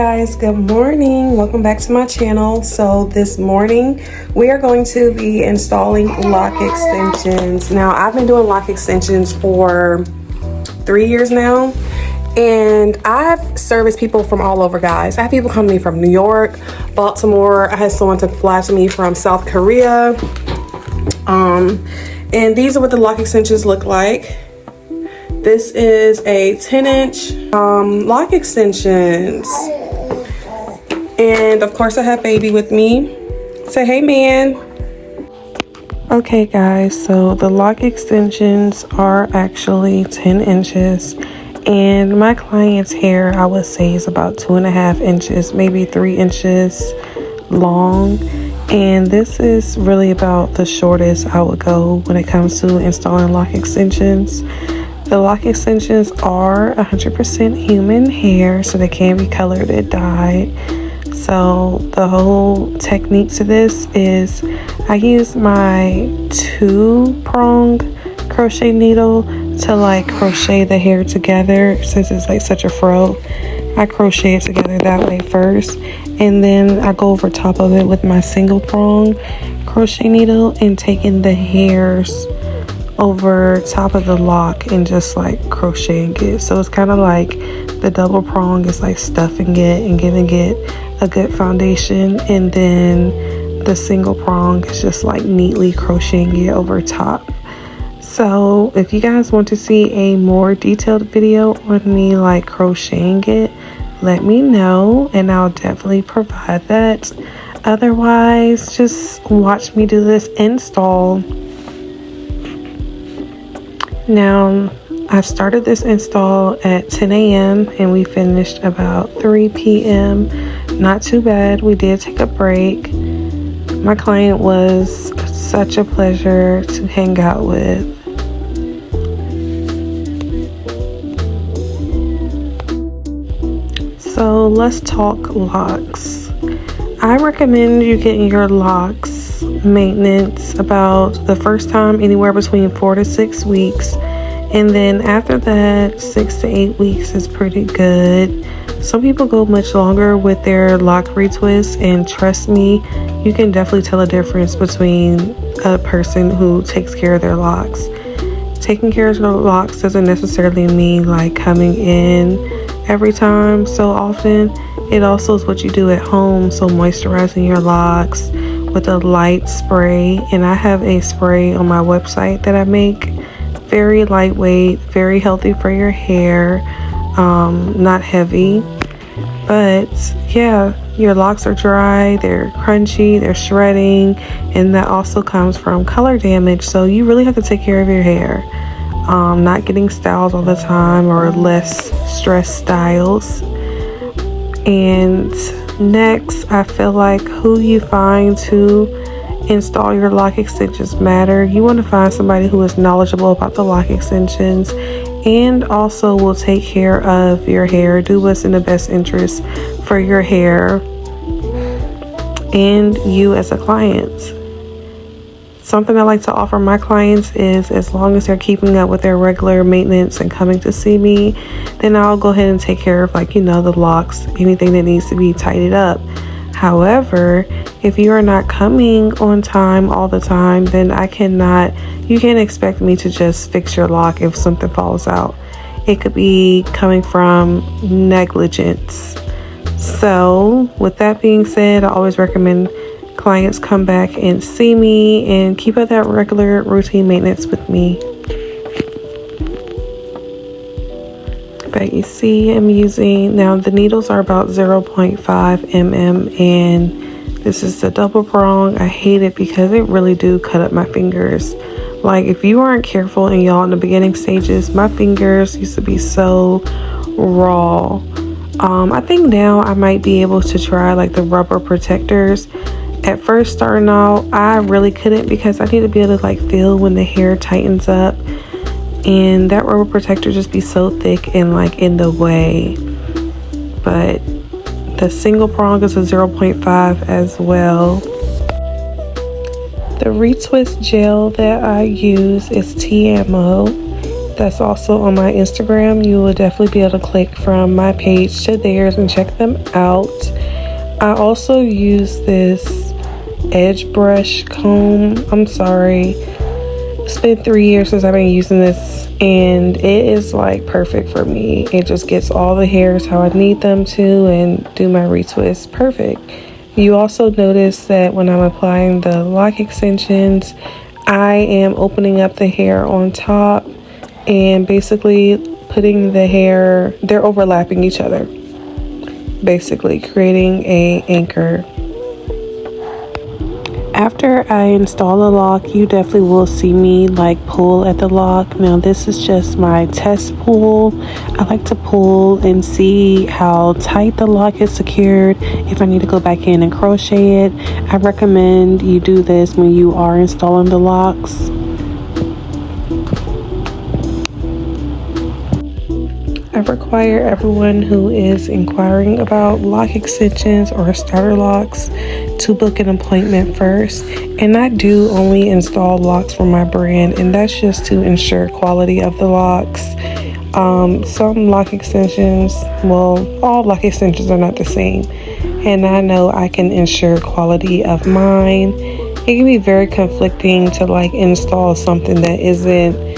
guys, good morning. Welcome back to my channel. So this morning we are going to be installing lock extensions. Now I've been doing lock extensions for 3 years now, and I've serviced people from all over, guys. I have people come to me from New York, Baltimore. I had someone to fly to me from South Korea. And these are what the lock extensions look like. This is a 10-inch lock extensions. And of course I have baby with me. Say hey, man. Okay guys, so the lock extensions are actually 10 inches. And my client's hair, I would say, is about 2.5 inches, maybe 3 inches long. And this is really about the shortest I would go when it comes to installing lock extensions. The lock extensions are 100% human hair, so they can be colored and dyed. So the whole technique to this is I use my 2-prong crochet needle to like crochet the hair together. Since it's like such a fro, I crochet it together that way first, and then I go over top of it with my 1-prong crochet needle and taking the hairs over top of the lock and just like crocheting it. So it's kind of like the double prong is like stuffing it and giving it a good foundation, and then the 1-prong is just like neatly crocheting it over top. So if you guys want to see a more detailed video on me like crocheting it, let me know and I'll definitely provide that. Otherwise, just watch me do this install. Now, I started this install at 10 a.m. and we finished about 3 p.m. Not too bad. We did take a break. My client was such a pleasure to hang out with. So let's talk locks. I recommend you getting your locks maintenance about the first time anywhere between 4 to 6 weeks, and then after that 6 to 8 weeks is pretty good. Some people go much longer with their lock retwist, and trust me, you can definitely tell a difference between a person who takes care of their locks. Taking care of their locks doesn't necessarily mean like coming in every time so often. It also is what you do at home, so moisturizing your locks with a light spray. And I have a spray on my website that I make, very lightweight, very healthy for your hair, not heavy. But yeah, your locks are dry, they're crunchy, they're shredding, and that also comes from color damage. So you really have to take care of your hair. Not getting styles all the time or less stress styles. And next, I feel like who you find to install your lock extensions matter. You want to find somebody who is knowledgeable about the lock extensions and also will take care of your hair, do what's in the best interest for your hair and you as a client. Something I like to offer my clients is, as long as they're keeping up with their regular maintenance and coming to see me, then I'll go ahead and take care of, like, you know, the locks, anything that needs to be tidied up. However, if you are not coming on time all the time, then you can't expect me to just fix your lock if something falls out. It could be coming from negligence. So with that being said, I always recommend clients come back and see me and keep up that regular routine maintenance with me. But you see, I'm using, now the needles are about 0.5 mm, and this is the double prong. I hate it because it really do cut up my fingers. Like, if you aren't careful and y'all in the beginning stages, my fingers used to be so raw. I think now I might be able to try like the rubber protectors. At first starting out, I really couldn't because I need to be able to like feel when the hair tightens up, and that rubber protector just be so thick and like in the way. But the 1-prong is a 0.5 as well. The retwist gel that I use is Tiamo, that's also on my Instagram. You will definitely be able to click from my page to theirs and check them out. I also use this edge brush comb. I'm sorry. It's been 3 years since I've been using this, and it is like perfect for me. It just gets all the hairs how I need them to and do my retwist perfect. You also notice that when I'm applying the lock extensions, I am opening up the hair on top and basically putting the hair, they're overlapping each other, basically creating a anchor. After I install the lock, you definitely will see me like pull at the lock. Now this is just my test pull. I like to pull and see how tight the lock is secured. If I need to go back in and crochet it, I recommend you do this when you are installing the locks. I require everyone who is inquiring about lock extensions or starter locks to book an appointment first. And I do only install locks for my brand, and that's just to ensure quality of the locks. Some lock extensions, well, all lock extensions are not the same, and I know I can ensure quality of mine. It can be very conflicting to like install something that isn't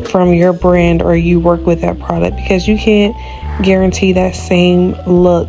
from your brand or you work with that product, because you can't guarantee that same look.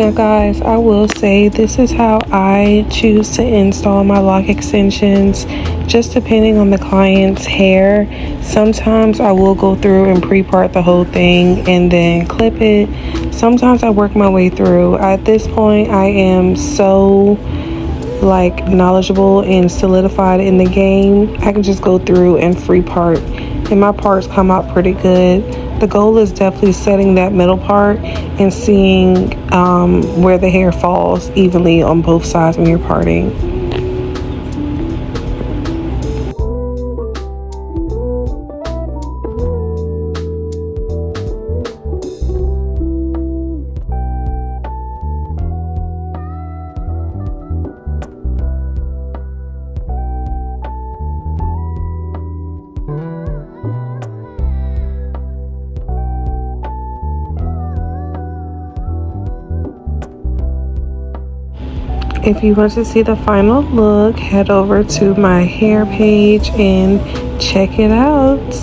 Now guys, I will say this is how I choose to install my lock extensions, just depending on the client's hair. Sometimes I will go through and pre-part the whole thing and then clip it. Sometimes I work my way through. At this point, I am so like knowledgeable and solidified in the game. I can just go through and free part, and my parts come out pretty good. The goal is definitely setting that middle part and seeing where the hair falls evenly on both sides when you're parting. If you want to see the final look, head over to my hair page and check it out.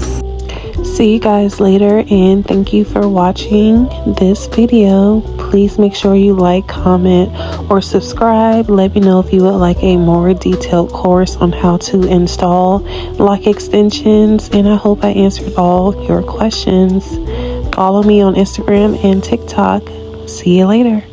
See you guys later, and thank you for watching this video. Please make sure you like, comment, or subscribe. Let me know if you would like a more detailed course on how to install lock extensions, and I hope I answered all your questions. Follow me on Instagram and TikTok. See you later.